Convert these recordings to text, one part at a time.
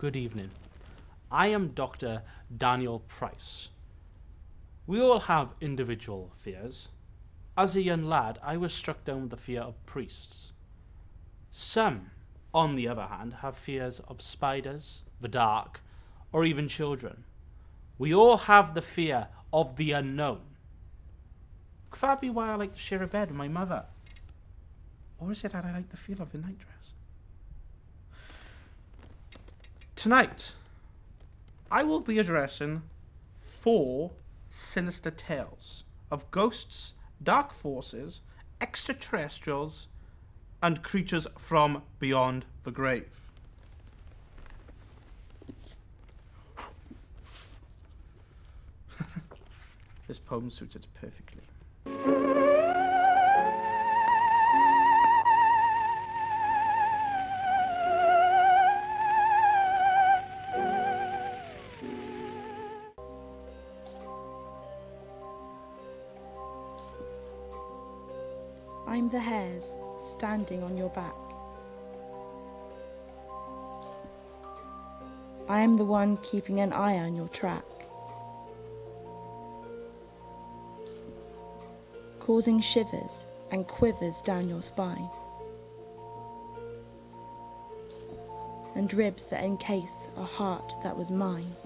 good evening. I am Dr. Daniel Price. We all have individual fears. As a young lad, I was struck down with the fear of priests. Some, on the other hand, have fears of spiders, the dark, or even children. We all have the fear of the unknown. Could that be why I like to share a bed with my mother? Or is it that I like the feel of the night dress? Tonight, I will be addressing 4 sinister tales of ghosts, dark forces, extraterrestrials, and creatures from beyond the grave. This poem suits it perfectly. I'm the hares standing on your back. I am the one keeping an eye on your track, causing shivers and quivers down your spine, and ribs that encase a heart that was mine.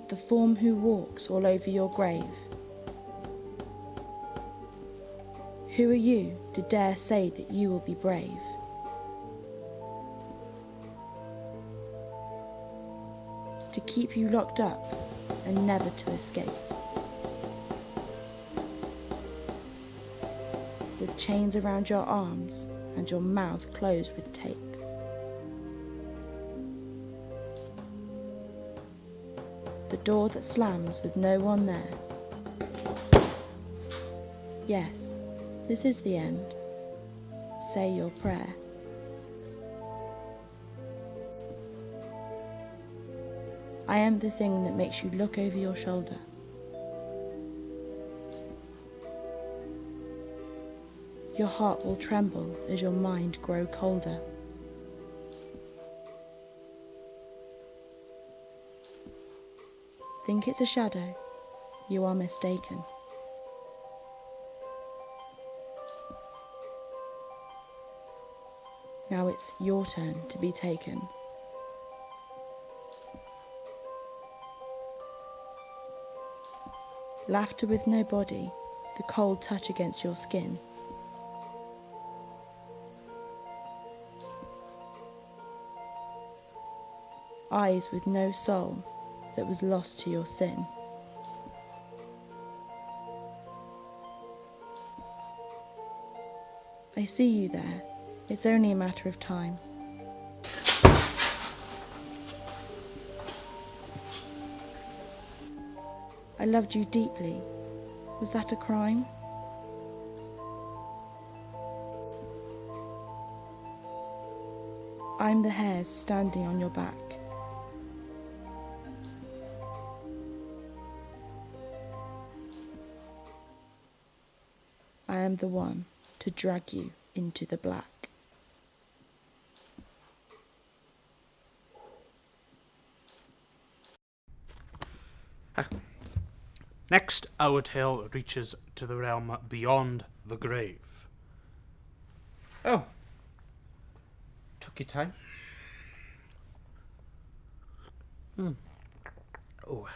The form who walks all over your grave. Who are you to dare say that you will be brave? To keep you locked up and never to escape. With chains around your arms and your mouth closed with tape. The door that slams with no one there. Yes, this is the end. Say your prayer. I am the thing that makes you look over your shoulder. Your heart will tremble as your mind grow colder. Think it's a shadow? You are mistaken. Now it's your turn to be taken. Laughter with no body, the cold touch against your skin. Eyes with no soul that was lost to your sin. I see you there. It's only a matter of time. I loved you deeply. Was that a crime? I'm the hares standing on your back. I am the one to drag you into the black. Next, our tale reaches to the realm beyond the grave. Oh. Took your time. Oh.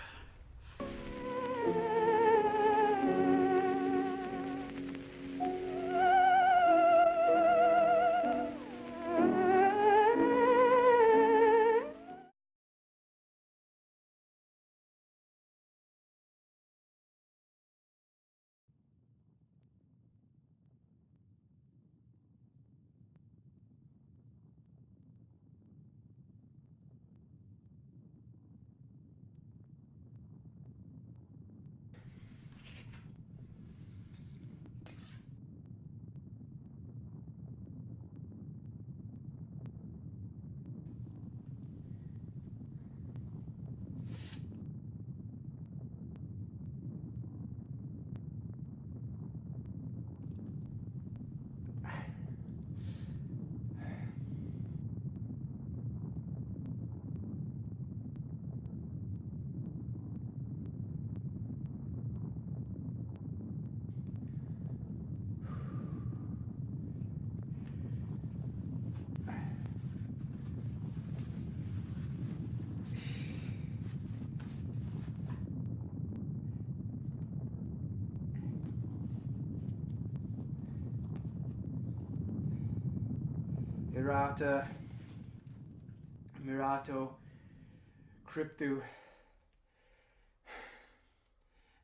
Errata, Mirato, Crypto,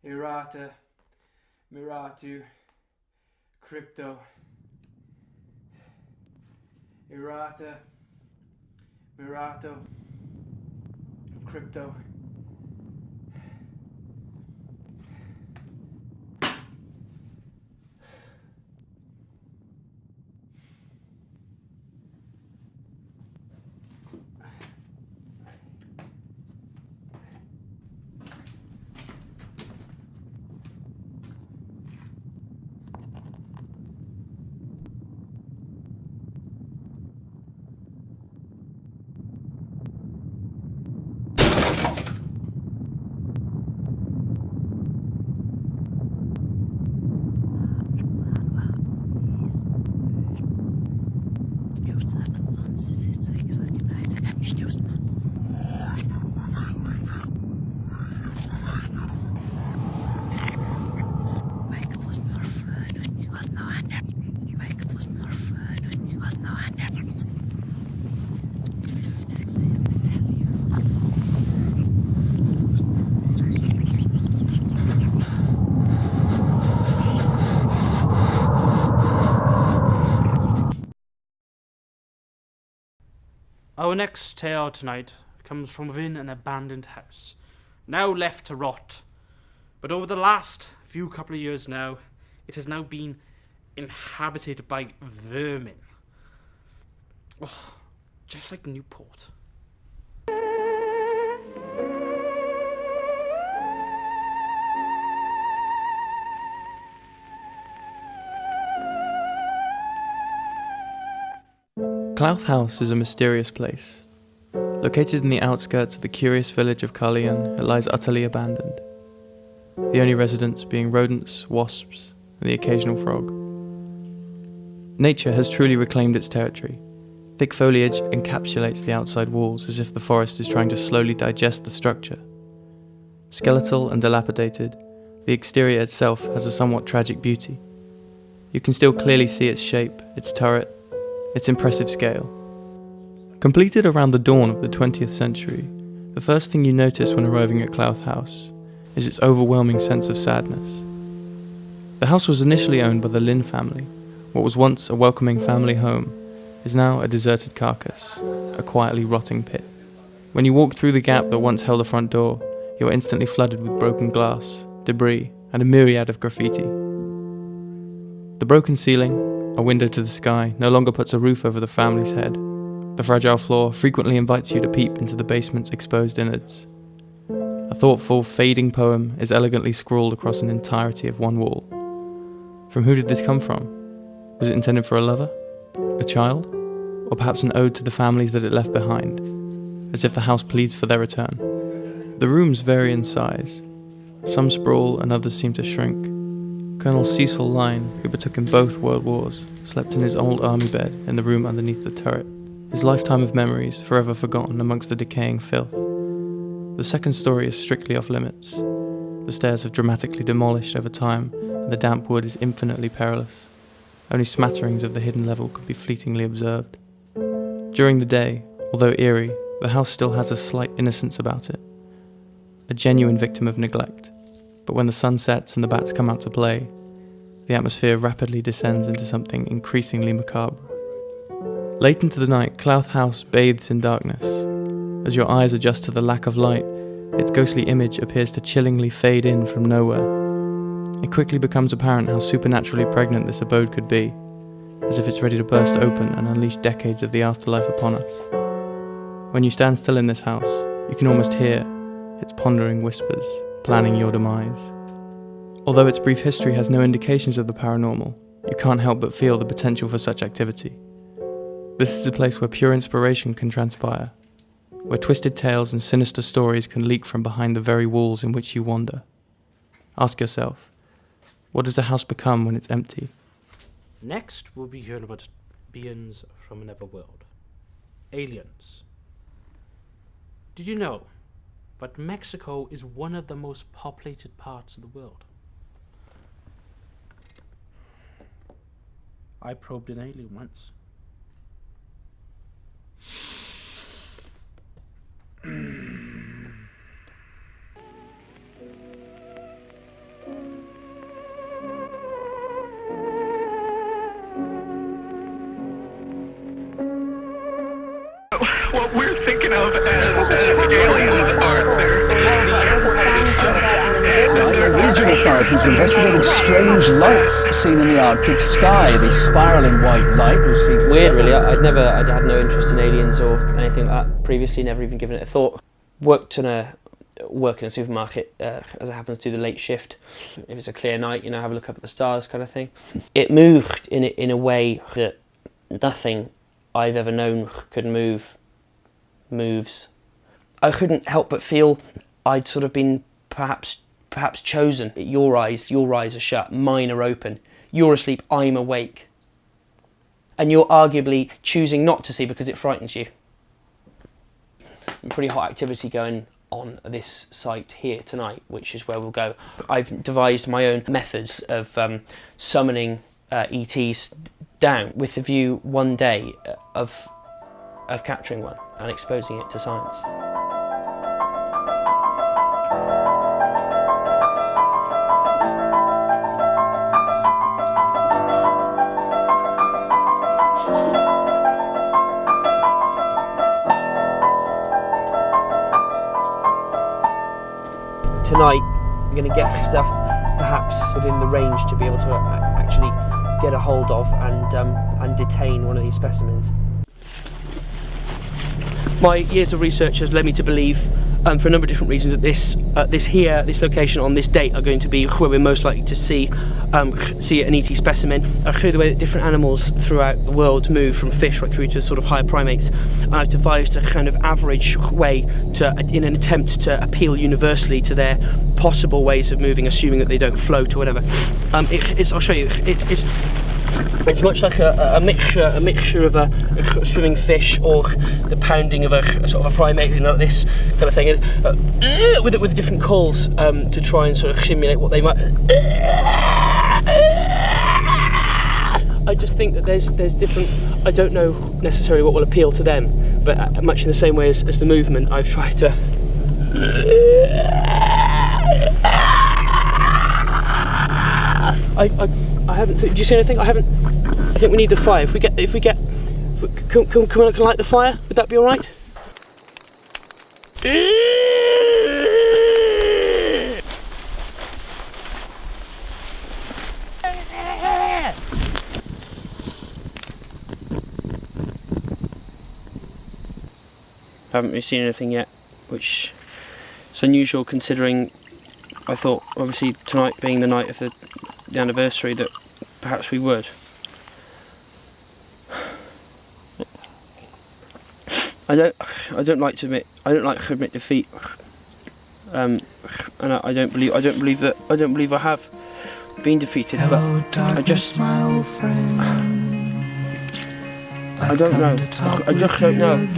Errata, Miratu, Crypto, Errata, Mirato, Crypto. Our next tale tonight comes from within an abandoned house, now left to rot. But over the last few couple of years now, it has now been inhabited by vermin. Oh, just like Newport. Clouth House is a mysterious place. Located in the outskirts of the curious village of Carleon, it lies utterly abandoned. The only residents being rodents, wasps, and the occasional frog. Nature has truly reclaimed its territory. Thick foliage encapsulates the outside walls as if the forest is trying to slowly digest the structure. Skeletal and dilapidated, the exterior itself has a somewhat tragic beauty. You can still clearly see its shape, its turret, its impressive scale. Completed around the dawn of the 20th century, the first thing you notice when arriving at Clouth House is its overwhelming sense of sadness. The house was initially owned by the Lynn family. What was once a welcoming family home is now a deserted carcass, a quietly rotting pit. When you walk through the gap that once held a front door, you're instantly flooded with broken glass, debris, and a myriad of graffiti. The broken ceiling, a window to the sky, no longer puts a roof over the family's head. The fragile floor frequently invites you to peep into the basement's exposed innards. A thoughtful, fading poem is elegantly scrawled across an entirety of one wall. From who did this come from? Was it intended for a lover? A child? Or perhaps an ode to the families that it left behind, as if the house pleads for their return? The rooms vary in size. Some sprawl and others seem to shrink. Colonel Cecil Lyne, who partook in both World Wars, slept in his old army bed in the room underneath the turret, his lifetime of memories forever forgotten amongst the decaying filth. The second story is strictly off limits. The stairs have dramatically demolished over time, and the damp wood is infinitely perilous. Only smatterings of the hidden level could be fleetingly observed. During the day, although eerie, the house still has a slight innocence about it. A genuine victim of neglect. But when the sun sets and the bats come out to play, the atmosphere rapidly descends into something increasingly macabre. Late into the night, Clouth House bathes in darkness. As your eyes adjust to the lack of light, its ghostly image appears to chillingly fade in from nowhere. It quickly becomes apparent how supernaturally pregnant this abode could be, as if it's ready to burst open and unleash decades of the afterlife upon us. When you stand still in this house, you can almost hear its pondering whispers, planning your demise. Although its brief history has no indications of the paranormal, you can't help but feel the potential for such activity. This is a place where pure inspiration can transpire, where twisted tales and sinister stories can leak from behind the very walls in which you wander. Ask yourself, what does a house become when it's empty? Next, we'll be hearing about beings from another world. Aliens. Did you know that Mexico is one of the most populated parts of the world? I probed an alien once. what we're thinking of as aliens are there. Norwegian authorities are investigating strange lights seen in the Arctic sky. The spiralling white light was seen. Weird, really. I'd had no interest in aliens or anything like that previously. Never even given it a thought. Work in a supermarket as it happens to do the late shift. If it's a clear night, have a look up at the stars, kind of thing. It moved in a way that nothing I've ever known could moves. I couldn't help but feel I'd sort of been perhaps chosen. Your eyes are shut, mine are open. You're asleep, I'm awake. And you're arguably choosing not to see because it frightens you. Pretty hot activity going on this site here tonight, which is where we'll go. I've devised my own methods of summoning ETs down with the view one day of capturing one and exposing it to science. Tonight, I'm going to get stuff perhaps within the range to be able to actually get a hold of and detain one of these specimens. My years of research has led me to believe, for a number of different reasons, that this location on this date are going to be where we're most likely to see an ET specimen. Through the way that different animals throughout the world move, from fish right through to sort of higher primates, I've devised a kind of average way in an attempt to appeal universally to their possible ways of moving, assuming that they don't float or whatever. I'll show you. It's much like a mixture of a swimming fish or the pounding of a sort of a primate, this kind of thing, with different calls to try and sort of simulate what they might. I just think that there's different. I don't know necessarily what will appeal to them, but much in the same way as the movement, I've tried to. I haven't. Do you see anything? I haven't. I think we need the fire. Can I light the fire? Would that be all right? Haven't really seen anything yet, which is unusual considering I thought, obviously, tonight being the night of the anniversary, that perhaps we would. I don't like to admit defeat, and I don't believe I have been defeated. Hello, but darkness, my old friend. I don't know. I just don't know.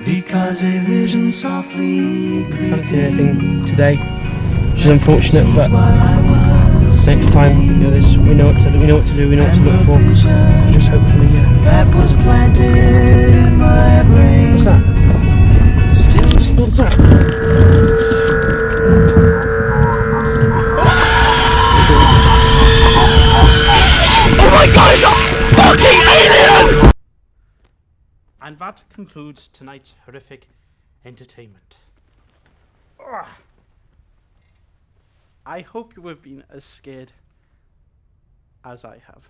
Because a vision softly I haven't seen anything today, which is unfortunate, but next time, we know what to do, we know what to look for. Just hopefully, that was planted in my brain. What's that? What's that? Oh my god, it's a fucking alien! And that concludes tonight's horrific entertainment. Ugh. I hope you have been as scared as I have.